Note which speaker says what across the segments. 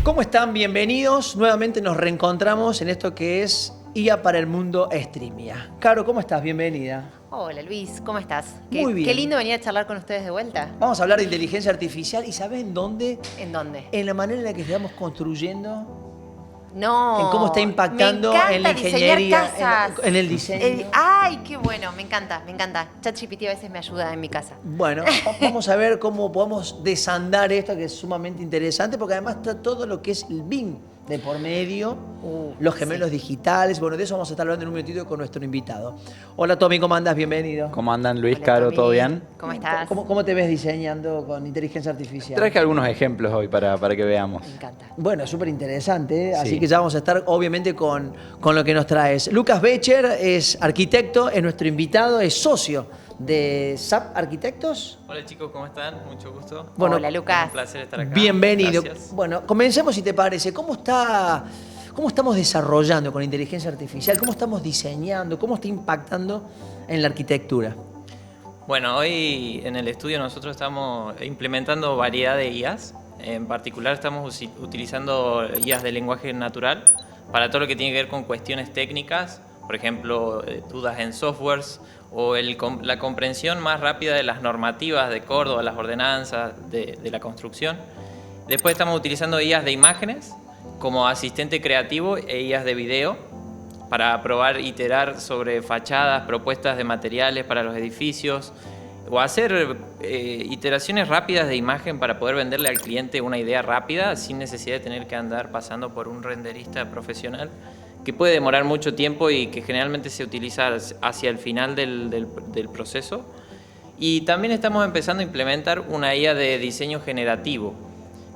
Speaker 1: ¿Cómo están? Bienvenidos. Nuevamente nos reencontramos en esto que es IA para el Mundo Streamia. Caro, ¿cómo estás? Bienvenida.
Speaker 2: Hola Luis, ¿cómo estás?
Speaker 1: Muy bien.
Speaker 2: Qué lindo venir a charlar con ustedes de vuelta.
Speaker 1: Vamos a hablar de inteligencia artificial y ¿sabes en dónde?
Speaker 2: ¿En dónde?
Speaker 1: En la manera en la que estamos construyendo,
Speaker 2: No.
Speaker 1: en cómo está impactando en la ingeniería, en el diseño.
Speaker 2: Ay, qué bueno, me encanta, me encanta. ChatGPT a veces me ayuda en mi casa.
Speaker 1: Bueno, vamos a ver cómo podemos desandar esto que es sumamente interesante porque además está todo lo que es el BIM de por medio, los gemelos digitales. Bueno, de eso vamos a estar hablando en un minutito con nuestro invitado. Hola Tommy, ¿cómo andas? Bienvenido.
Speaker 3: ¿Cómo andan Luis,
Speaker 2: Hola,
Speaker 3: Caro?
Speaker 2: Tommy.
Speaker 3: ¿Todo bien?
Speaker 2: ¿Cómo estás?
Speaker 1: ¿Cómo te ves diseñando con inteligencia artificial?
Speaker 3: Traje algunos ejemplos hoy para que veamos.
Speaker 2: Me encanta.
Speaker 1: Bueno, súper interesante, ¿eh? Así
Speaker 3: Sí.
Speaker 1: que ya vamos a estar obviamente con lo que nos traes. Lucas Becher es arquitecto, es nuestro invitado, es socio de SAP Arquitectos.
Speaker 4: Hola chicos, ¿cómo están? Mucho gusto.
Speaker 1: Bueno,
Speaker 2: Hola Lucas.
Speaker 4: Un placer estar acá.
Speaker 1: Bienvenido.
Speaker 4: Gracias.
Speaker 1: Bueno, comencemos si te parece. ¿Cómo estamos desarrollando con inteligencia artificial? ¿Cómo estamos diseñando? ¿Cómo está impactando en la arquitectura?
Speaker 4: Bueno, hoy en el estudio nosotros estamos implementando variedad de IAs. En particular estamos utilizando IAs de lenguaje natural para todo lo que tiene que ver con cuestiones técnicas, por ejemplo, dudas en softwares o la comprensión más rápida de las normativas de Córdoba, las ordenanzas de la construcción. Después estamos utilizando IAs de imágenes como asistente creativo e IAs de video para probar, iterar sobre fachadas, propuestas de materiales para los edificios o hacer iteraciones rápidas de imagen para poder venderle al cliente una idea rápida sin necesidad de tener que andar pasando por un renderista profesional, que puede demorar mucho tiempo y que generalmente se utiliza hacia el final del proceso. Y también estamos empezando a implementar una IA de diseño generativo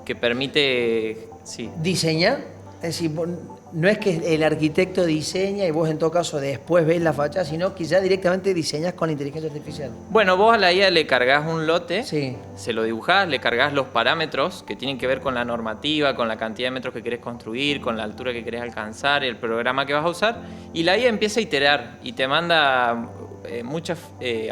Speaker 4: que permite... Sí.
Speaker 1: ¿Diseñar? Es decir, no es que el arquitecto diseña y vos en todo caso después ves la fachada, sino que ya directamente diseñas con la inteligencia artificial.
Speaker 4: Bueno, vos a la IA le cargas un lote,
Speaker 1: Sí.
Speaker 4: se lo dibujás, le cargas los parámetros que tienen que ver con la normativa, con la cantidad de metros que querés construir, con la altura que querés alcanzar, el programa que vas a usar, y la IA empieza a iterar y te manda muchas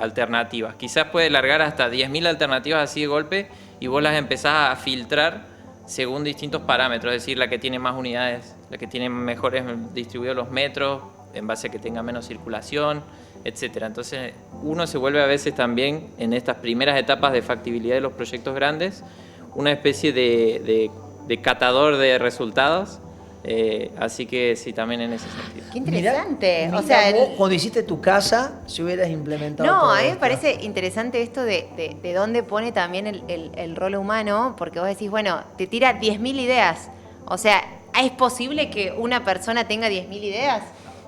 Speaker 4: alternativas. Quizás puede largar hasta 10.000 alternativas así de golpe y vos las empezás a filtrar según distintos parámetros, es decir, la que tiene más unidades, la que tiene mejores distribuidos los metros, en base a que tenga menos circulación, etcétera. Entonces, uno se vuelve a veces también, en estas primeras etapas de factibilidad de los proyectos grandes, una especie de catador de resultados. Así que sí, también en ese sentido.
Speaker 2: Qué interesante.
Speaker 1: Mirá
Speaker 2: o sea,
Speaker 1: vos, cuando hiciste tu casa, si hubieras implementado
Speaker 2: no,
Speaker 1: todo
Speaker 2: a mí me
Speaker 1: esto.
Speaker 2: parece interesante esto de dónde pone también el rol humano, porque vos decís, bueno, te tira 10.000 ideas. O sea, ¿es posible que una persona tenga 10.000 ideas?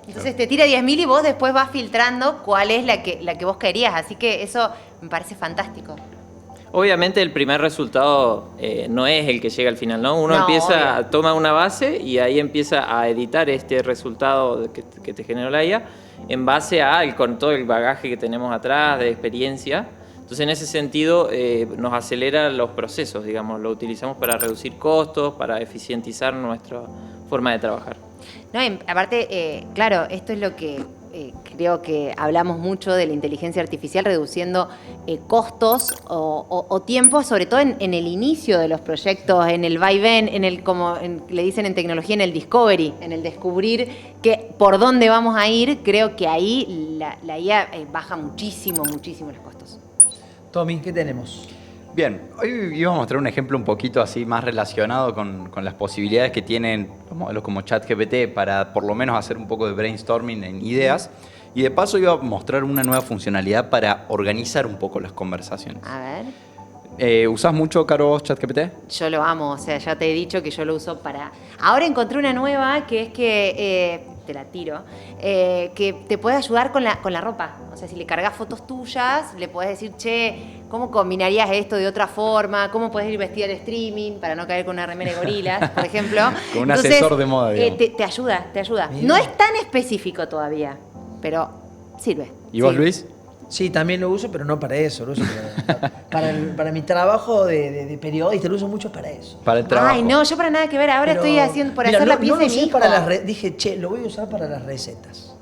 Speaker 2: Entonces te tira 10.000 y vos después vas filtrando cuál es la que vos querías. Así que eso me parece fantástico.
Speaker 4: Obviamente el primer resultado no es el que llega al final, ¿no? Uno
Speaker 2: No,
Speaker 4: empieza,
Speaker 2: obvio.
Speaker 4: toma una base y ahí empieza a editar este resultado que te generó la IA en base con todo el bagaje que tenemos atrás de experiencia. Entonces en ese sentido nos acelera los procesos, digamos, lo utilizamos para reducir costos, para eficientizar nuestra forma de trabajar.
Speaker 2: No, aparte, claro, esto es lo que creo que hablamos mucho de la inteligencia artificial, reduciendo costos o tiempos, sobre todo en el inicio de los proyectos, en el vaivén, le dicen en tecnología, en el discovery, en el descubrir por dónde vamos a ir. Creo que ahí la IA baja muchísimo los costos.
Speaker 1: Tommy, ¿qué tenemos?
Speaker 3: Bien, hoy íbamos a mostrar un ejemplo un poquito así más relacionado con las posibilidades que tienen los modelos como ChatGPT para por lo menos hacer un poco de brainstorming en ideas. Y de paso iba a mostrar una nueva funcionalidad para organizar un poco las conversaciones.
Speaker 2: A ver.
Speaker 3: ¿Usás mucho, Caro, vos, ChatGPT?
Speaker 2: Yo lo amo, o sea, ya te he dicho que yo lo uso para... Ahora encontré una nueva que es que, te la tiro, que te puede ayudar con la ropa. O sea, si le cargas fotos tuyas, le podés decir, che, ¿cómo combinarías esto de otra forma? ¿Cómo podés ir vestida al streaming para no caer con una remera de gorilas, por ejemplo?
Speaker 3: Con un asesor de moda, digamos.
Speaker 2: Te ayuda.
Speaker 1: Bien.
Speaker 2: No es tan específico todavía, pero sirve.
Speaker 3: ¿Y vos,
Speaker 2: Sí.
Speaker 3: Luis?
Speaker 1: Sí, también lo uso, pero no para eso. Lo uso para mi trabajo de periodista, lo uso mucho para eso.
Speaker 3: Para el trabajo.
Speaker 2: Ay, no, yo para nada que ver. Ahora
Speaker 1: Pero,
Speaker 2: estoy haciendo por
Speaker 1: mira,
Speaker 2: hacer la
Speaker 1: no
Speaker 2: pieza
Speaker 1: lo
Speaker 2: de
Speaker 1: usé
Speaker 2: mi hijo.
Speaker 1: para dije, che, lo voy a usar para las recetas.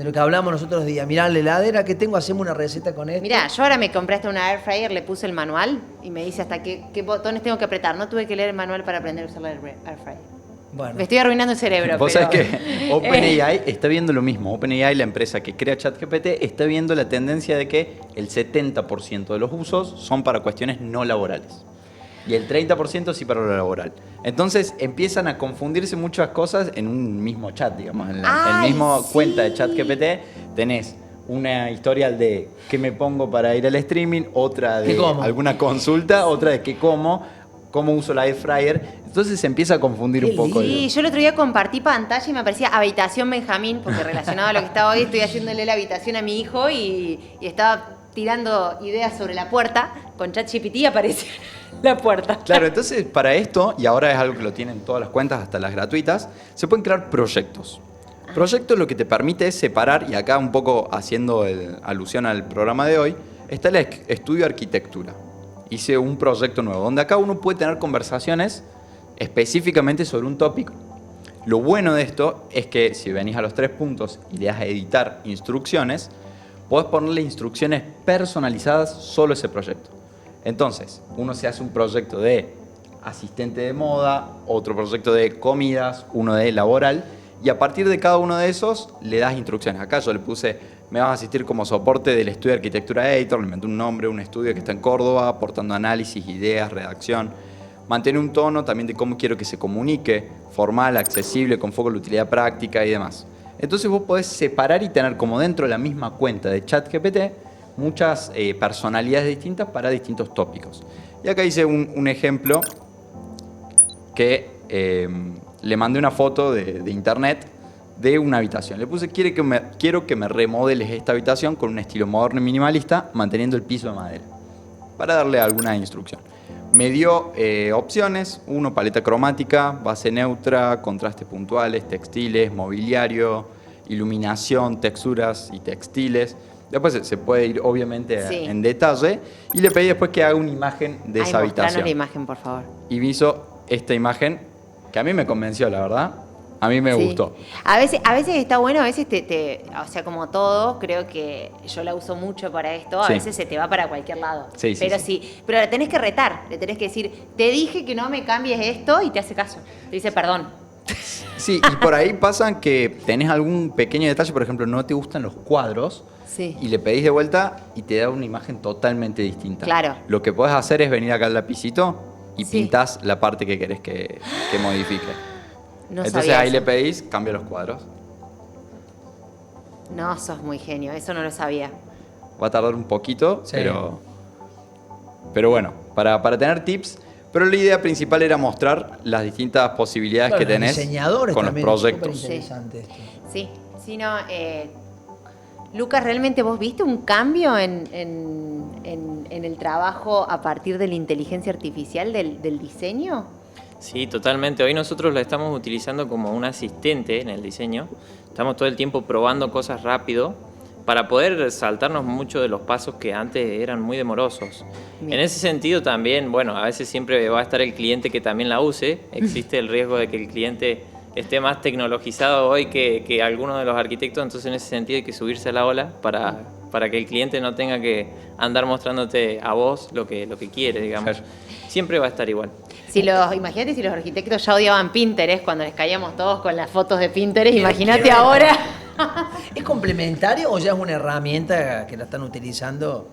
Speaker 1: de lo que hablamos nosotros días. Mirá, la heladera que tengo, hacemos una receta con esto.
Speaker 2: Mirá, yo ahora me compré hasta una air fryer, le puse el manual y me dice hasta qué botones tengo que apretar. No tuve que leer el manual para aprender a usar la air fryer.
Speaker 1: Bueno.
Speaker 2: Me estoy arruinando el cerebro.
Speaker 3: Vos
Speaker 2: pero...
Speaker 3: sabés que OpenAI está viendo lo mismo. OpenAI, la empresa que crea ChatGPT, está viendo la tendencia de que el 70% de los usos son para cuestiones no laborales. Y el 30% sí para lo laboral. Entonces empiezan a confundirse muchas cosas en un mismo chat, digamos. En el mismo cuenta de ChatGPT tenés una historial de qué me pongo para ir al streaming, otra de alguna consulta, otra de qué cómo uso la air fryer. Entonces se empieza a confundir un poco.
Speaker 2: Sí, yo el otro día compartí pantalla y me aparecía Habitación Benjamín, porque relacionado a lo que estaba hoy, estoy haciéndole la habitación a mi hijo y estaba tirando ideas sobre la puerta. Con ChatGPT y apareció la puerta.
Speaker 3: Claro, entonces para esto, y ahora es algo que lo tienen todas las cuentas, hasta las gratuitas, se pueden crear proyectos. Proyectos lo que te permite es separar, y acá un poco haciendo alusión al programa de hoy, está el estudio de arquitectura. Hice un proyecto nuevo, donde acá uno puede tener conversaciones específicamente sobre un tópico. Lo bueno de esto es que si venís a los 3 puntos y le das a editar instrucciones, podés ponerle instrucciones personalizadas solo a ese proyecto. Entonces, uno se hace un proyecto de asistente de moda, otro proyecto de comidas, uno de laboral, y a partir de cada uno de esos le das instrucciones. Acá yo le puse, me vas a asistir como soporte del estudio de arquitectura Editor, le inventé un nombre, un estudio que está en Córdoba, aportando análisis, ideas, redacción. Mantiene un tono también de cómo quiero que se comunique, formal, accesible, con foco en la utilidad práctica y demás. Entonces vos podés separar y tener como dentro de la misma cuenta de ChatGPT muchas personalidades distintas para distintos tópicos. Y acá hice un ejemplo que le mandé una foto de internet de una habitación. Le puse, quiero que me remodeles esta habitación con un estilo moderno y minimalista, manteniendo el piso de madera, para darle alguna instrucción. Me dio opciones, paleta cromática, base neutra, contrastes puntuales, textiles, mobiliario, iluminación, texturas y textiles. Después se puede ir obviamente en detalle y le pedí después que haga una imagen de esa habitación.
Speaker 2: Mostranos la imagen, por favor.
Speaker 3: Y me hizo esta imagen que a mí me convenció, la verdad. A mí me gustó.
Speaker 2: A veces está bueno, a veces o sea, como todo, creo que yo la uso mucho para esto, a veces se te va para cualquier lado. Pero la tenés que retar, le tenés que decir, te dije que no me cambies esto y te hace caso. Te dice perdón.
Speaker 3: Sí, y por ahí pasan que tenés algún pequeño detalle, por ejemplo, no te gustan los cuadros.
Speaker 2: Sí.
Speaker 3: Y le pedís de vuelta y te da una imagen totalmente distinta.
Speaker 2: Claro.
Speaker 3: Lo que podés hacer es venir acá al lapicito y pintás la parte que querés que modifique.
Speaker 2: No
Speaker 3: Entonces ahí le pedís, cambia los cuadros.
Speaker 2: No, sos muy genio, eso no lo sabía.
Speaker 3: Va a tardar un poquito, pero bueno, para tener tips. Pero la idea principal era mostrar las distintas posibilidades que tenés con los proyectos.
Speaker 2: Sí, Lucas, ¿realmente vos viste un cambio en el trabajo a partir de la inteligencia artificial del diseño?
Speaker 4: Sí, totalmente. Hoy nosotros la estamos utilizando como un asistente en el diseño. Estamos todo el tiempo probando cosas rápido para poder saltarnos mucho de los pasos que antes eran muy demorosos. Bien. En ese sentido también, bueno, a veces siempre va a estar el cliente que también la use. Existe el riesgo de que el cliente esté más tecnologizado hoy que algunos de los arquitectos, entonces en ese sentido hay que subirse a la ola para que el cliente no tenga que andar mostrándote a vos lo que quiere, digamos. Siempre va a estar igual.
Speaker 2: Imagínate si los arquitectos ya odiaban Pinterest cuando les caíamos todos con las fotos de Pinterest, imagínate ahora.
Speaker 1: ¿Es complementario o ya es una herramienta que la están utilizando?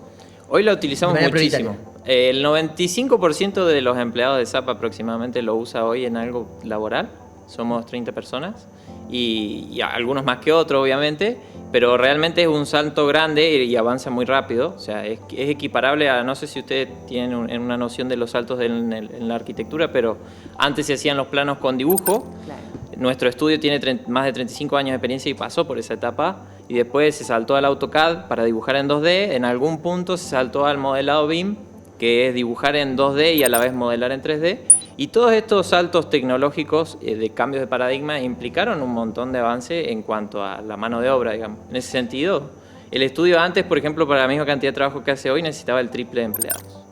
Speaker 4: Hoy la utilizamos muchísimo. El 95% de los empleados de SAP aproximadamente lo usa hoy en algo laboral. Somos 30 personas y algunos más que otros, obviamente, pero realmente es un salto grande y avanza muy rápido. O sea, es equiparable a, no sé si ustedes tienen una noción de los saltos en la arquitectura, pero antes se hacían los planos con dibujo. Claro. Nuestro estudio tiene más de 35 años de experiencia y pasó por esa etapa. Y después se saltó al AutoCAD para dibujar en 2D. En algún punto se saltó al modelado BIM, que es dibujar en 2D y a la vez modelar en 3D. Y todos estos saltos tecnológicos de cambios de paradigma implicaron un montón de avance en cuanto a la mano de obra, digamos. En ese sentido, el estudio antes, por ejemplo, para la misma cantidad de trabajo que hace hoy, necesitaba el triple de empleados.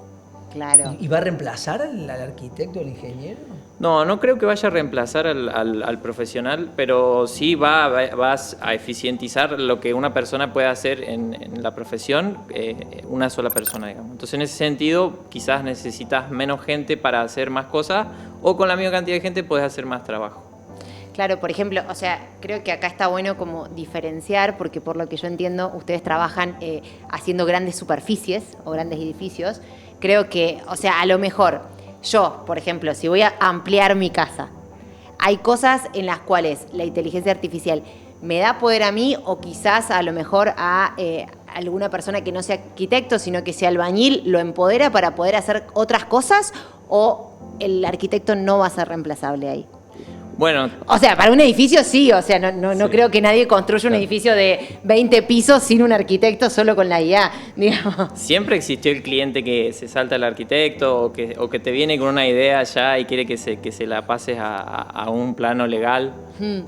Speaker 2: Claro.
Speaker 1: ¿Y va a reemplazar al arquitecto o al ingeniero?
Speaker 4: No, no creo que vaya a reemplazar al profesional, pero sí vas a eficientizar lo que una persona puede hacer en la profesión, una sola persona, digamos. Entonces, en ese sentido, quizás necesitas menos gente para hacer más cosas, o con la misma cantidad de gente puedes hacer más trabajo.
Speaker 2: Claro, por ejemplo, o sea, creo que acá está bueno como diferenciar, porque por lo que yo entiendo, ustedes trabajan haciendo grandes superficies o grandes edificios. Creo que, o sea, a lo mejor yo, por ejemplo, si voy a ampliar mi casa, hay cosas en las cuales la inteligencia artificial me da poder a mí, o quizás a lo mejor a alguna persona que no sea arquitecto, sino que sea albañil, lo empodera para poder hacer otras cosas, o el arquitecto no va a ser reemplazable ahí.
Speaker 4: Bueno,
Speaker 2: O sea, para un edificio sí, o sea, no
Speaker 4: Sí.
Speaker 2: creo que nadie construya un edificio de 20 pisos sin un arquitecto, solo con la IA, digamos.
Speaker 4: siempre existió el cliente que se salta al arquitecto o que te viene con una idea ya y quiere que se la pases a un plano legal.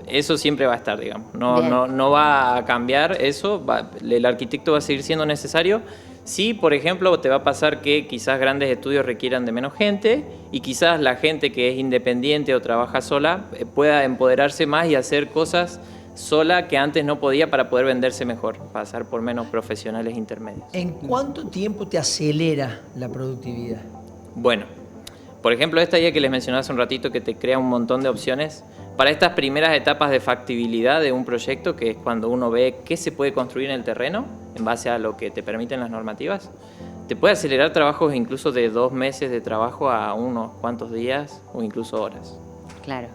Speaker 4: Eso siempre va a estar, digamos.
Speaker 2: Bien.
Speaker 4: No va a cambiar eso. El arquitecto va a seguir siendo necesario. Sí, por ejemplo, te va a pasar que quizás grandes estudios requieran de menos gente y quizás la gente que es independiente o trabaja sola pueda empoderarse más y hacer cosas sola que antes no podía para poder venderse mejor, pasar por menos profesionales intermedios.
Speaker 1: ¿En cuánto tiempo te acelera la productividad?
Speaker 4: Bueno, por ejemplo, esta idea que les mencioné hace un ratito que te crea un montón de opciones, para estas primeras etapas de factibilidad de un proyecto, que es cuando uno ve qué se puede construir en el terreno en base a lo que te permiten las normativas, te puede acelerar trabajos incluso de 2 meses de trabajo a unos cuantos días o incluso horas.
Speaker 2: Claro.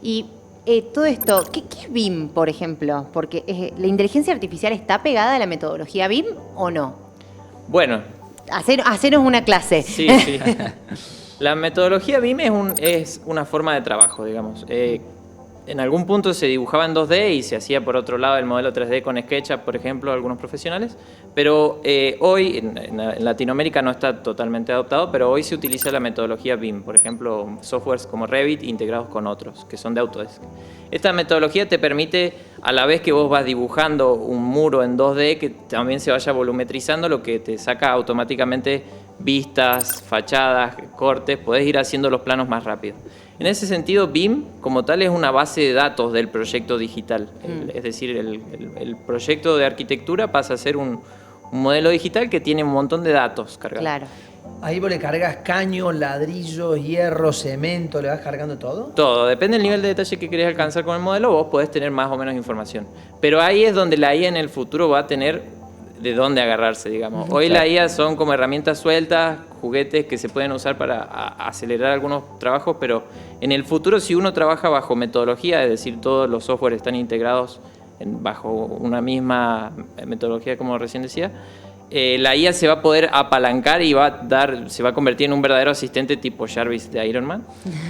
Speaker 2: Y todo esto, ¿qué es BIM, por ejemplo? Porque la inteligencia artificial está pegada a la metodología BIM o no.
Speaker 4: Bueno,
Speaker 2: Haceros una clase.
Speaker 4: sí, sí. La metodología BIM es una forma de trabajo, digamos. En algún punto se dibujaba en 2D y se hacía por otro lado el modelo 3D con SketchUp, por ejemplo, algunos profesionales. Pero hoy en Latinoamérica no está totalmente adoptado, pero hoy se utiliza la metodología BIM, por ejemplo, softwares como Revit integrados con otros, que son de Autodesk. Esta metodología te permite, a la vez que vos vas dibujando un muro en 2D, que también se vaya volumetrizando, lo que te saca automáticamente vistas, fachadas, cortes, podés ir haciendo los planos más rápido. En ese sentido, BIM como tal es una base de datos del proyecto digital. Es decir, el proyecto de arquitectura pasa a ser un modelo digital que tiene un montón de datos cargados.
Speaker 2: Claro.
Speaker 1: Ahí vos le cargas caño, ladrillos, hierro, cemento, ¿le vas cargando todo?
Speaker 4: Todo, depende del nivel de detalle que querés alcanzar con el modelo, vos podés tener más o menos información. Pero ahí es donde la IA en el futuro va a tener de dónde agarrarse, digamos. Hoy la IA son como herramientas sueltas, juguetes que se pueden usar para acelerar algunos trabajos, pero en el futuro si uno trabaja bajo metodología, es decir, todos los softwares están integrados bajo una misma metodología, como recién decía, la IA se va a poder apalancar y se va a convertir en un verdadero asistente tipo Jarvis de Iron Man,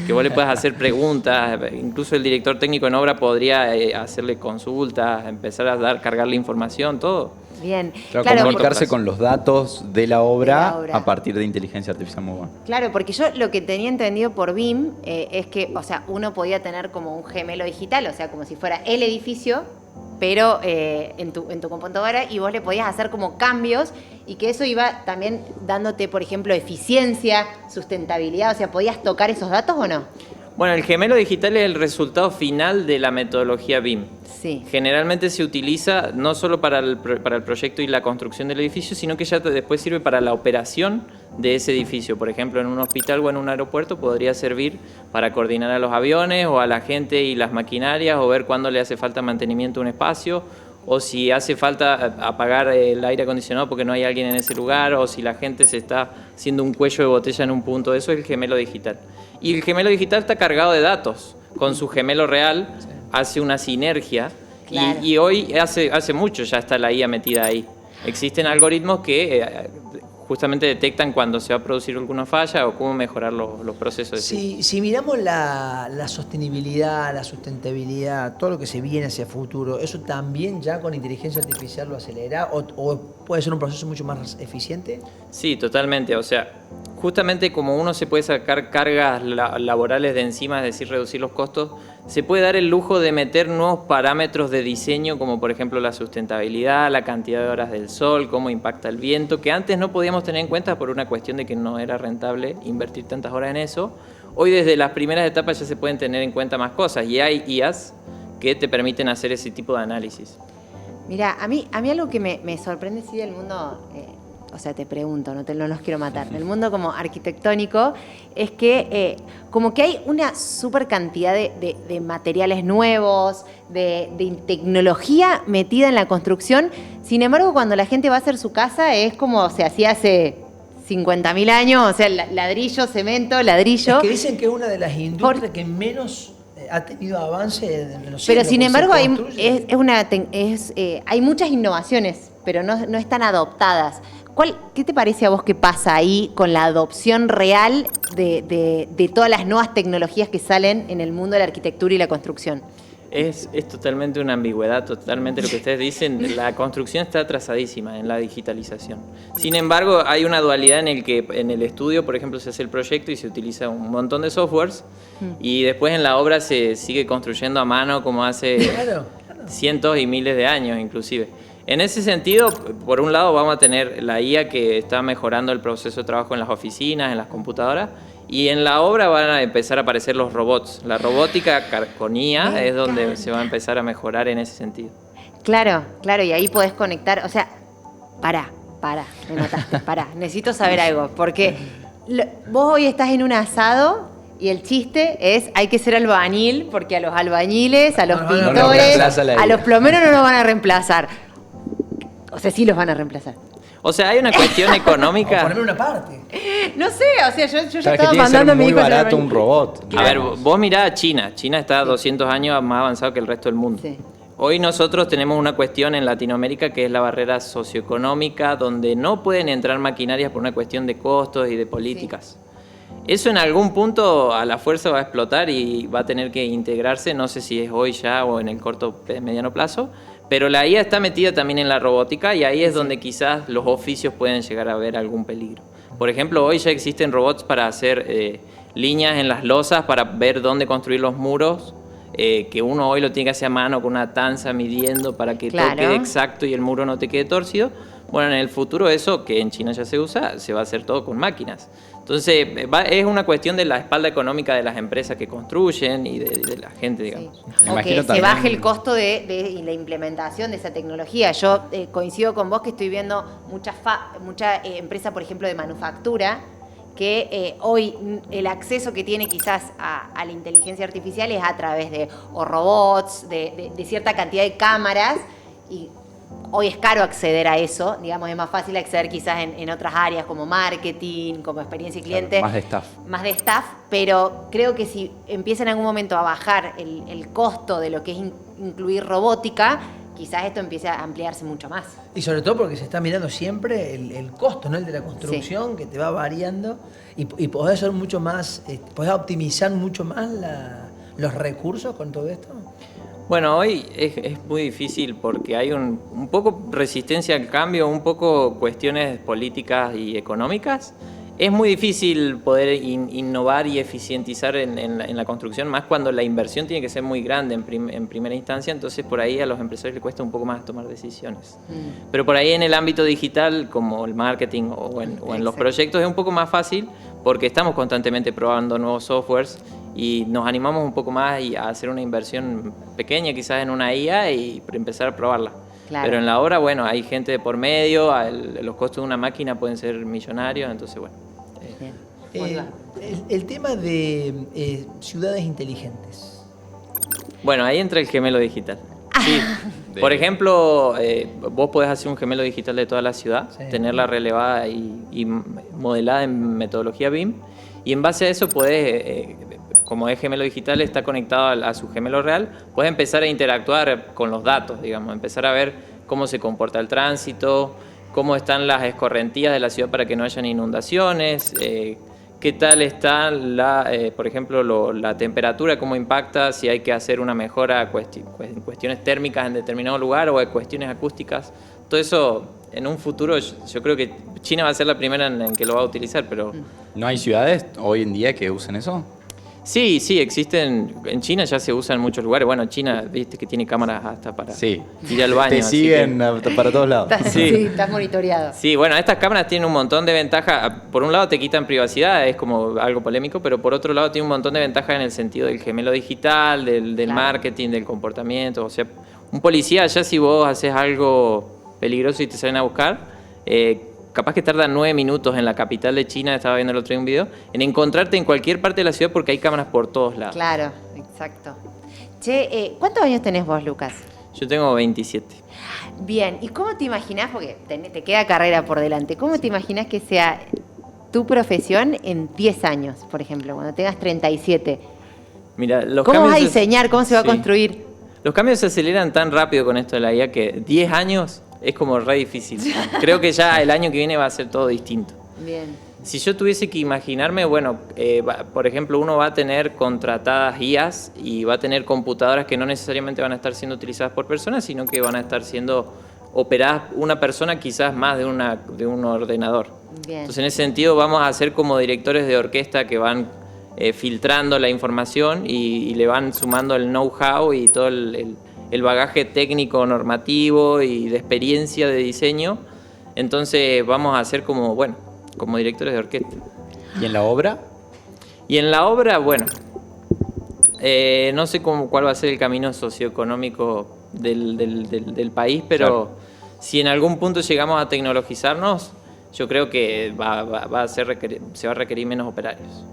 Speaker 4: que vos le puedas hacer preguntas, incluso el director técnico en obra podría hacerle consultas, empezar a cargarle información, todo.
Speaker 2: Bien.
Speaker 3: Claro,
Speaker 2: Claro,
Speaker 3: comunicarse
Speaker 4: por-
Speaker 3: con los datos de la obra,
Speaker 2: De la obra.
Speaker 3: a partir de inteligencia artificial. Muy bueno.
Speaker 2: Claro, porque yo lo que tenía entendido por BIM es que, o sea, uno podía tener como un gemelo digital, o sea, como si fuera el edificio, pero en tu computadora, y vos le podías hacer como cambios y que eso iba también dándote, por ejemplo, eficiencia, sustentabilidad, o sea, ¿podías tocar esos datos o no?
Speaker 4: Bueno, el gemelo digital es el resultado final de la metodología BIM.
Speaker 2: Sí.
Speaker 4: Generalmente se utiliza no solo para el proyecto y la construcción del edificio, sino que ya después sirve para la operación de ese edificio. Por ejemplo, en un hospital o en un aeropuerto podría servir para coordinar a los aviones o a la gente y las maquinarias, o ver cuándo le hace falta mantenimiento a un espacio, o si hace falta apagar el aire acondicionado porque no hay alguien en ese lugar, o si la gente se está haciendo un cuello de botella en un punto. Eso es el gemelo digital. Y el gemelo digital está cargado de datos. Con su gemelo real hace una sinergia.
Speaker 2: Claro.
Speaker 4: Y hoy hace mucho ya está la IA metida ahí. Existen algoritmos que justamente detectan cuando se va a producir alguna falla o cómo mejorar los procesos.
Speaker 1: Si miramos la sostenibilidad, la sustentabilidad, todo lo que se viene hacia el futuro, ¿eso también ya con inteligencia artificial lo acelera o puede ser un proceso mucho más eficiente?
Speaker 4: Sí, totalmente. O sea, justamente como uno se puede sacar cargas laborales de encima, es decir, reducir los costos, se puede dar el lujo de meter nuevos parámetros de diseño, como por ejemplo la sustentabilidad, la cantidad de horas del sol, cómo impacta el viento, que antes no podíamos tener en cuenta por una cuestión de que no era rentable invertir tantas horas en eso. Hoy desde las primeras etapas ya se pueden tener en cuenta más cosas y hay IAs que te permiten hacer ese tipo de análisis.
Speaker 2: Mira, a mí algo que me sorprende sí del mundo, o sea, te pregunto, no los quiero matar, del mundo como arquitectónico, es que como que hay una súper cantidad de materiales nuevos, de tecnología metida en la construcción. Sin embargo, cuando la gente va a hacer su casa es como se hacía hace 50.000 años, o sea, ladrillo, cemento, ladrillo.
Speaker 1: Es que dicen que es una de las industrias que menos ha tenido avance en los siglos.
Speaker 2: Pero sin embargo hay muchas innovaciones, pero no están adoptadas. ¿Qué te parece a vos que pasa ahí con la adopción real de todas las nuevas tecnologías que salen en el mundo de la arquitectura y la construcción?
Speaker 4: Es totalmente una ambigüedad, totalmente lo que ustedes dicen. La construcción está atrasadísima en la digitalización. Sin embargo, hay una dualidad en el que en el estudio, por ejemplo, se hace el proyecto y se utiliza un montón de softwares y después en la obra se sigue construyendo a mano como hace cientos y miles de años inclusive. En ese sentido, por un lado vamos a tener la IA que está mejorando el proceso de trabajo en las oficinas, en las computadoras, y en la obra van a empezar a aparecer los robots. La robótica con IA es donde se va a empezar a mejorar en ese sentido.
Speaker 2: Claro, y ahí podés conectar, o sea, pará, me mataste, necesito saber algo, porque vos hoy estás en un asado y el chiste es, hay que ser albañil, porque a los albañiles, a los pintores, a los plomeros no los van a reemplazar. O sea, sí los van a reemplazar.
Speaker 4: O sea, hay una cuestión económica.
Speaker 1: O ponerme una parte.
Speaker 2: No sé, o sea, yo ya
Speaker 3: Claro,
Speaker 2: estaba
Speaker 3: que
Speaker 2: mandando a mi hijo
Speaker 3: muy
Speaker 2: a ser
Speaker 3: barato un
Speaker 2: albañil.
Speaker 3: robot.
Speaker 4: A ver, vos mirá a China. China está 200 años más avanzado que el resto del mundo.
Speaker 2: Sí.
Speaker 4: Hoy nosotros tenemos una cuestión en Latinoamérica que es la barrera socioeconómica, donde no pueden entrar maquinarias por una cuestión de costos y de políticas. Eso en algún punto a la fuerza va a explotar y va a tener que integrarse, no sé si es hoy ya o en el corto mediano plazo, pero la IA está metida también en la robótica y ahí es donde quizás los oficios pueden llegar a ver algún peligro. Por ejemplo, hoy ya existen robots para hacer líneas en las losas para ver dónde construir los muros, que uno hoy lo tiene que hacer a mano con una tanza midiendo para que todo quede exacto y el muro no te quede torcido. Bueno, en el futuro eso, que en China ya se usa, se va a hacer todo con máquinas. Entonces, es una cuestión de la espalda económica de las empresas que construyen y de la gente, digamos.
Speaker 2: Sí. O que se baje el costo de la implementación de esa tecnología. Yo coincido con vos que estoy viendo mucha empresa, por ejemplo, de manufactura, que hoy el acceso que tiene quizás a la inteligencia artificial es a través de robots, de cierta cantidad de cámaras, y hoy es caro acceder a eso, digamos, es más fácil acceder quizás en otras áreas como marketing, como experiencia y cliente.
Speaker 3: Claro, más de staff,
Speaker 2: pero creo que si empieza en algún momento a bajar el costo de lo que es incluir robótica, quizás esto empiece a ampliarse mucho más.
Speaker 1: Y sobre todo porque se está mirando siempre el costo, ¿no? El de la construcción, que te va variando y podés hacer mucho más, podés optimizar mucho más los recursos con todo esto.
Speaker 4: Bueno, hoy es muy difícil porque hay un poco resistencia al cambio, un poco cuestiones políticas y económicas. Es muy difícil poder innovar y eficientizar en la construcción, más cuando la inversión tiene que ser muy grande en primera instancia, entonces por ahí a los empresarios les cuesta un poco más tomar decisiones. Pero por ahí en el ámbito digital, como el marketing o en los proyectos, es un poco más fácil porque estamos constantemente probando nuevos softwares y nos animamos un poco más a hacer una inversión pequeña quizás en una IA y empezar a probarla. Claro. Pero en la obra, bueno, hay gente de por medio, los costos de una máquina pueden ser millonarios, entonces bueno.
Speaker 1: El tema de ciudades inteligentes.
Speaker 4: Bueno, ahí entra el gemelo digital. Sí. Por ejemplo, vos podés hacer un gemelo digital de toda la ciudad, tenerla relevada y modelada en metodología BIM, y en base a eso podés, como es gemelo digital, está conectado a su gemelo real, puedes empezar a interactuar con los datos, digamos, empezar a ver cómo se comporta el tránsito, cómo están las escorrentías de la ciudad para que no hayan inundaciones, qué tal está por ejemplo, la temperatura, cómo impacta, si hay que hacer una mejora en cuestiones térmicas en determinado lugar o en cuestiones acústicas. Todo eso en un futuro yo creo que China va a ser la primera en que lo va a utilizar, pero
Speaker 3: ¿No hay ciudades hoy en día que usen eso?
Speaker 4: sí, existen. En China ya se usa en muchos lugares. Bueno, China, viste que tiene cámaras hasta para
Speaker 3: Sí.
Speaker 4: ir al baño.
Speaker 3: Te
Speaker 4: así
Speaker 3: siguen
Speaker 4: que-
Speaker 3: para todos lados.
Speaker 2: Sí,
Speaker 4: Sí.
Speaker 2: estás monitoreado.
Speaker 4: Sí, bueno, estas cámaras tienen un montón de ventajas. Por un lado te quitan privacidad, es como algo polémico, pero por otro lado tiene un montón de ventajas en el sentido del gemelo digital, del
Speaker 2: Claro.
Speaker 4: marketing, del comportamiento. O sea, un policía ya si vos haces algo peligroso y te salen a buscar, capaz que tarda 9 minutos en la capital de China, estaba viendo el otro día un video, en encontrarte en cualquier parte de la ciudad porque hay cámaras por todos lados.
Speaker 2: Claro, exacto. Che, ¿cuántos años tenés vos, Lucas?
Speaker 4: Yo tengo 27.
Speaker 2: Bien, ¿y cómo te imaginás, porque te queda carrera por delante, cómo te imaginás que sea tu profesión en 10 años, por ejemplo, cuando tengas 37?
Speaker 4: Mira, los
Speaker 2: ¿Cómo vas a
Speaker 4: cambios
Speaker 2: diseñar? ¿Cómo se va a
Speaker 4: sí.
Speaker 2: construir?
Speaker 4: Los cambios se aceleran tan rápido con esto de la IA que 10 años es como re difícil. Creo que ya el año que viene va a ser todo distinto.
Speaker 2: Bien.
Speaker 4: Si yo tuviese que imaginarme, bueno, por ejemplo, uno va a tener contratadas IAs y va a tener computadoras que no necesariamente van a estar siendo utilizadas por personas, sino que van a estar siendo operadas una persona, quizás más de un ordenador.
Speaker 2: Bien.
Speaker 4: Entonces, en ese sentido, vamos a ser como directores de orquesta que van filtrando la información y le van sumando el know-how y todo el bagaje técnico, normativo y de experiencia de diseño. Entonces, vamos a ser como, bueno, como directores de orquesta.
Speaker 3: ¿Y en la obra?
Speaker 4: Y en la obra, bueno, no sé cuál va a ser el camino socioeconómico del país, pero
Speaker 3: Claro.
Speaker 4: si en algún punto llegamos a tecnologizarnos, yo creo que se va a requerir menos operarios.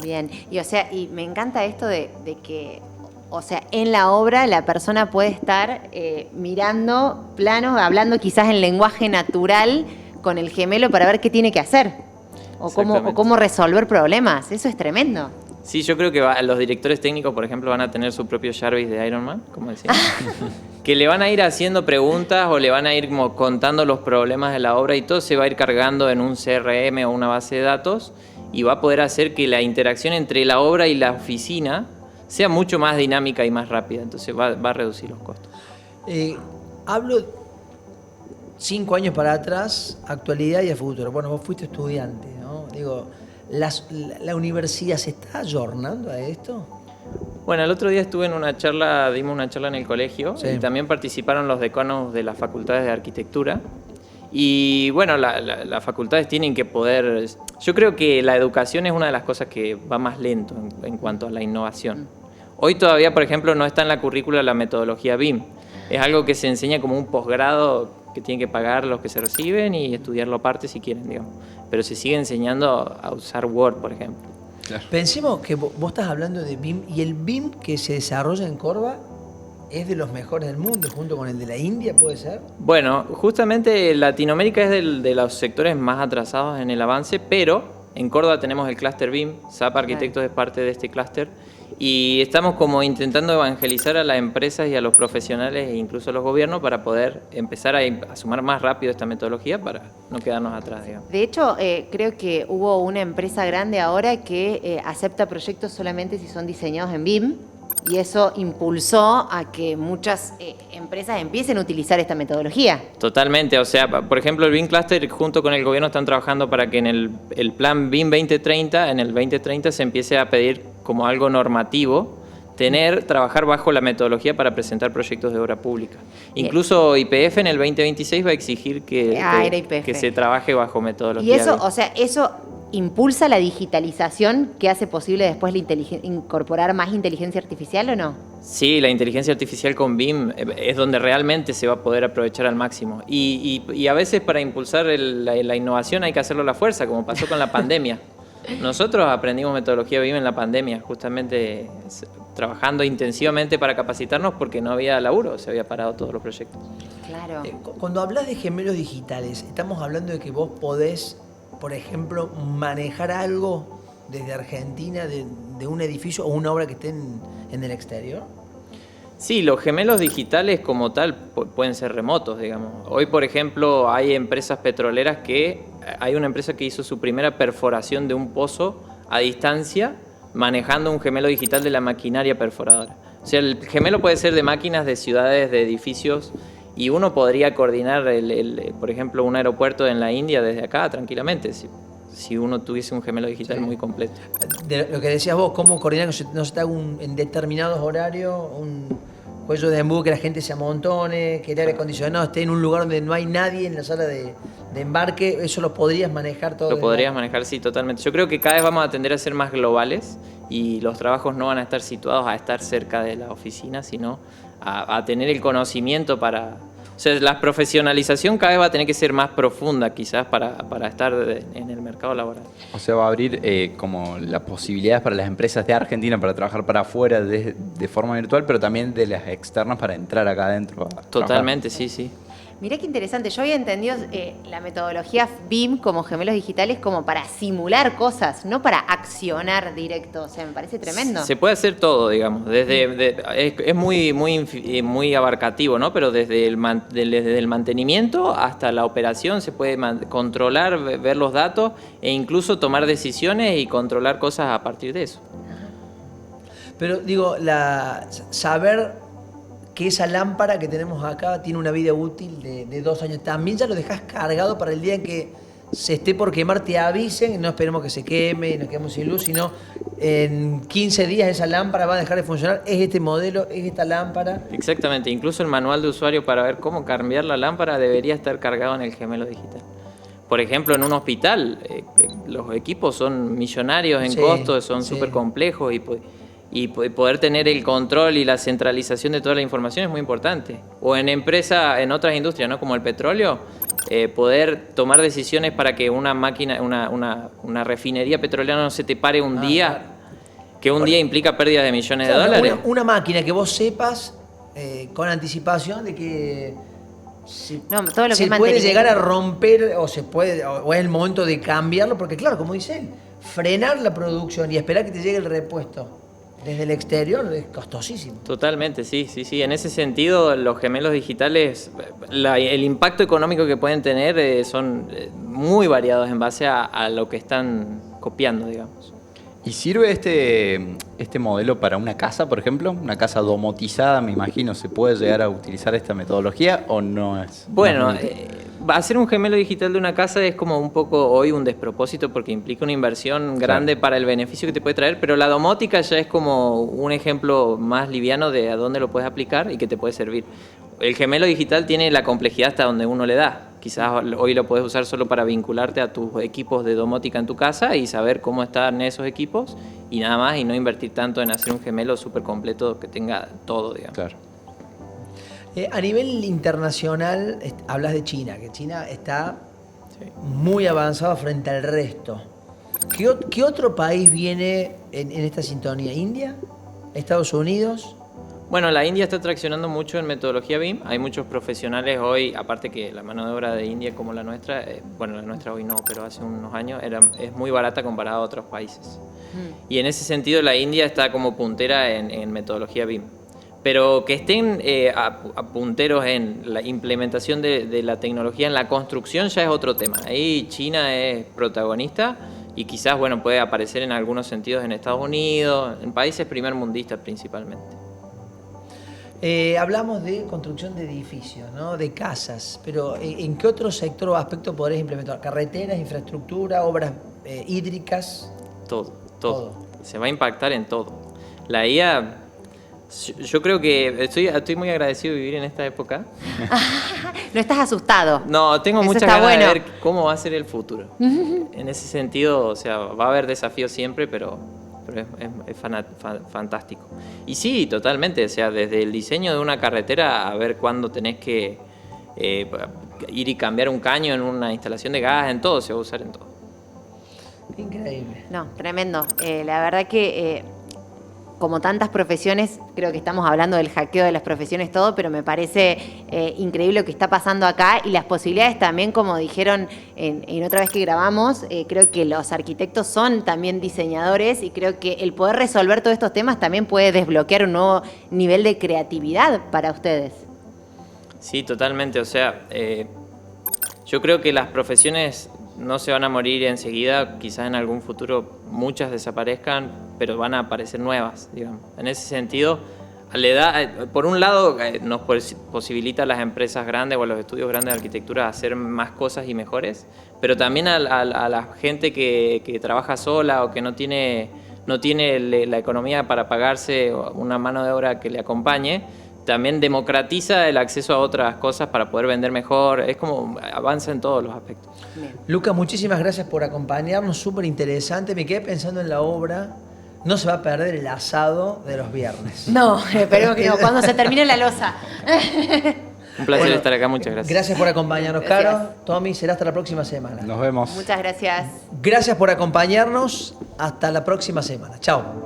Speaker 2: Bien, y o sea, y me encanta esto de que, o sea, en la obra la persona puede estar mirando planos, hablando quizás en lenguaje natural con el gemelo para ver qué tiene que hacer o
Speaker 4: Exactamente.
Speaker 2: cómo resolver problemas. Eso es tremendo.
Speaker 4: Sí, yo creo que los directores técnicos, por ejemplo, van a tener su propio Jarvis de Iron Man, como decía, que le van a ir haciendo preguntas o le van a ir como contando los problemas de la obra y todo se va a ir cargando en un CRM o una base de datos y va a poder hacer que la interacción entre la obra y la oficina sea mucho más dinámica y más rápida. Entonces va a reducir los costos.
Speaker 1: Hablo 5 años para atrás, actualidad y a futuro. Bueno, vos fuiste estudiante, ¿no? Digo, ¿la universidad se está ayornando a esto?
Speaker 4: Bueno, el otro día estuve en una charla, dimos una charla en el colegio
Speaker 1: Sí.
Speaker 4: y también participaron los decanos de las facultades de arquitectura. Y bueno, las facultades tienen que poder... Yo creo que la educación es una de las cosas que va más lento en cuanto a la innovación. Hoy todavía, por ejemplo, no está en la currícula la metodología BIM. Es algo que se enseña como un posgrado que tienen que pagar los que se reciben y estudiarlo aparte si quieren, digamos. Pero se sigue enseñando a usar Word, por ejemplo.
Speaker 1: Pensemos que vos estás hablando de BIM y el BIM que se desarrolla en Córdoba es de los mejores del mundo, junto con el de la India, ¿puede ser?
Speaker 4: Bueno, justamente Latinoamérica es de los sectores más atrasados en el avance, pero en Córdoba tenemos el clúster BIM, SAP Arquitectos es parte de este clúster, y estamos como intentando evangelizar a las empresas y a los profesionales e incluso a los gobiernos para poder empezar a sumar más rápido esta metodología para no quedarnos atrás, digamos.
Speaker 2: De hecho, creo que hubo una empresa grande ahora que acepta proyectos solamente si son diseñados en BIM y eso impulsó a que muchas empresas empiecen a utilizar esta metodología.
Speaker 4: Totalmente, o sea, por ejemplo, el BIM Cluster junto con el gobierno están trabajando para que en el plan BIM 2030, en el 2030 se empiece a pedir como algo normativo trabajar bajo la metodología para presentar proyectos de obra pública.
Speaker 2: Bien.
Speaker 4: Incluso YPF en el 2026 va a exigir
Speaker 2: Era YPF.
Speaker 4: que se trabaje bajo metodología
Speaker 2: Y eso,
Speaker 4: BIM.
Speaker 2: o sea, eso impulsa la digitalización que hace posible después incorporar más inteligencia artificial, ¿o no?
Speaker 4: Sí, la inteligencia artificial con BIM es donde realmente se va a poder aprovechar al máximo. Y a veces para impulsar la innovación hay que hacerlo a la fuerza, como pasó con la pandemia. Nosotros aprendimos metodología BIM en la pandemia, justamente trabajando intensivamente para capacitarnos porque no había laburo, se había parado todos los proyectos.
Speaker 2: Claro.
Speaker 1: Cuando hablas de gemelos digitales, estamos hablando de que vos podés, por ejemplo, manejar algo desde Argentina de un edificio o una obra que esté en el exterior.
Speaker 4: Sí, los gemelos digitales como tal pueden ser remotos, digamos. Hoy, por ejemplo, hay empresas petroleras hay una empresa que hizo su primera perforación de un pozo a distancia manejando un gemelo digital de la maquinaria perforadora. O sea, el gemelo puede ser de máquinas, de ciudades, de edificios Y uno podría coordinar, por ejemplo, un aeropuerto en la India desde acá tranquilamente, si uno tuviese un gemelo digital muy completo.
Speaker 1: De lo que decías vos, cómo coordinar que no se te haga en determinados horarios un cuello de embudo, que la gente se amontone, que el aire acondicionado esté en un lugar donde no hay nadie en la sala de embarque, eso lo podrías manejar todo.
Speaker 4: Lo podrías manejar, sí, totalmente. Yo creo que cada vez vamos a tender a ser más globales y los trabajos no van a estar situados a estar cerca de la oficina, sino a tener el conocimiento para... O sea, la profesionalización cada vez va a tener que ser más profunda quizás para estar en el mercado laboral.
Speaker 3: O sea, va a abrir como las posibilidades para las empresas de Argentina para trabajar para afuera de forma virtual, pero también de las externas para entrar acá adentro.
Speaker 4: Totalmente, sí, sí.
Speaker 2: Mirá qué interesante, yo había entendido la metodología BIM como gemelos digitales como para simular cosas, no para accionar directo, o sea, me parece tremendo.
Speaker 4: Se puede hacer todo, digamos, es muy abarcativo, ¿no? Pero desde el mantenimiento hasta la operación se puede controlar, ver los datos e incluso tomar decisiones y controlar cosas a partir de eso.
Speaker 1: Pero digo, saber que esa lámpara que tenemos acá tiene una vida útil de 2 años. También ya lo dejás cargado para el día en que se esté por quemar, te avisen, no esperemos que se queme y nos quedemos sin luz, sino en 15 días esa lámpara va a dejar de funcionar. Es este modelo, es esta lámpara.
Speaker 4: Exactamente, incluso el manual de usuario para ver cómo cambiar la lámpara debería estar cargado en el gemelo digital. Por ejemplo, en un hospital, los equipos son millonarios en costos, son súper complejos y poder tener el control y la centralización de toda la información es muy importante. O en en otras industrias, ¿no? Como el petróleo, poder tomar decisiones para que una máquina, una refinería petrolera no se te pare un día, que un día implica pérdidas de millones de dólares.
Speaker 1: Una máquina que vos sepas con anticipación de que
Speaker 2: todo lo
Speaker 1: se
Speaker 2: que
Speaker 1: puede llegar a romper o es el momento de cambiarlo, porque claro, como dice él, frenar la producción y esperar que te llegue el repuesto desde el exterior es costosísimo.
Speaker 4: Totalmente, sí. En ese sentido, los gemelos digitales, el impacto económico que pueden tener son muy variados en base a lo que están copiando, digamos.
Speaker 3: ¿Y sirve este modelo para una casa, por ejemplo? Una casa domotizada, me imagino, ¿se puede llegar a utilizar esta metodología o no es?
Speaker 4: Bueno, hacer un gemelo digital de una casa es como un poco hoy un despropósito porque implica una inversión grande para el beneficio que te puede traer, pero la domótica ya es como un ejemplo más liviano de a dónde lo puedes aplicar y que te puede servir. El gemelo digital tiene la complejidad hasta donde uno le da. Quizás hoy lo puedes usar solo para vincularte a tus equipos de domótica en tu casa y saber cómo están esos equipos y nada más, y no invertir tanto en hacer un gemelo súper completo que tenga todo, digamos.
Speaker 3: Claro.
Speaker 1: A nivel internacional, hablas de China, que China está muy avanzado frente al resto. ¿Qué otro país viene en esta sintonía? ¿India? ¿Estados Unidos?
Speaker 4: Bueno, la India está traccionando mucho en metodología BIM. Hay muchos profesionales hoy, aparte que la mano de obra de India como la nuestra, bueno, la nuestra hoy no, pero hace unos años es muy barata comparada a otros países. Y en ese sentido la India está como puntera en metodología BIM. Pero que estén a punteros en la implementación de la tecnología en la construcción ya es otro tema. Ahí China es protagonista y quizás, bueno, puede aparecer en algunos sentidos en Estados Unidos, en países primermundistas principalmente.
Speaker 1: Hablamos de construcción de edificios, ¿no? De casas, pero ¿en qué otro sector o aspecto podrías implementar? ¿Carreteras, infraestructura, obras hídricas?
Speaker 4: Todo. Se va a impactar en todo. La IA, yo creo que estoy muy agradecido de vivir en esta época.
Speaker 2: ¿No estás asustado?
Speaker 4: No, tengo
Speaker 2: Eso
Speaker 4: muchas
Speaker 2: está
Speaker 4: ganas
Speaker 2: bueno.
Speaker 4: de ver cómo va a ser el futuro. En ese sentido, o sea, va a haber desafíos siempre, pero es fantástico. Y sí, totalmente, o sea, desde el diseño de una carretera a ver cuándo tenés que ir y cambiar un caño en una instalación de gas, en todo, se va a usar en todo.
Speaker 1: Increíble.
Speaker 2: No, tremendo. La verdad que como tantas profesiones, creo que estamos hablando del hackeo de las profesiones todo, pero me parece increíble lo que está pasando acá y las posibilidades también, como dijeron en otra vez que grabamos, creo que los arquitectos son también diseñadores y creo que el poder resolver todos estos temas también puede desbloquear un nuevo nivel de creatividad para ustedes.
Speaker 4: Sí, totalmente, o sea, yo creo que las profesiones no se van a morir enseguida, quizás en algún futuro muchas desaparezcan, pero van a aparecer nuevas, digamos. En ese sentido, le da, por un lado, nos posibilita a las empresas grandes o a los estudios grandes de arquitectura hacer más cosas y mejores, pero también a la gente que trabaja sola o que no tiene la economía para pagarse una mano de obra que le acompañe, también democratiza el acceso a otras cosas para poder vender mejor. Es como avanza en todos los aspectos.
Speaker 2: Bien.
Speaker 1: Luca, muchísimas gracias por acompañarnos, súper interesante. Me quedé pensando en la obra. No se va a perder el asado de los viernes.
Speaker 2: No, esperemos que no, cuando se termine la losa.
Speaker 4: Un placer
Speaker 1: Bueno,
Speaker 4: estar acá, muchas gracias.
Speaker 1: Gracias por acompañarnos,
Speaker 2: Gracias.
Speaker 1: Caro. Tommy, será hasta la próxima semana.
Speaker 3: Nos vemos.
Speaker 2: Muchas gracias.
Speaker 1: Gracias por acompañarnos. Hasta la próxima semana. Chao.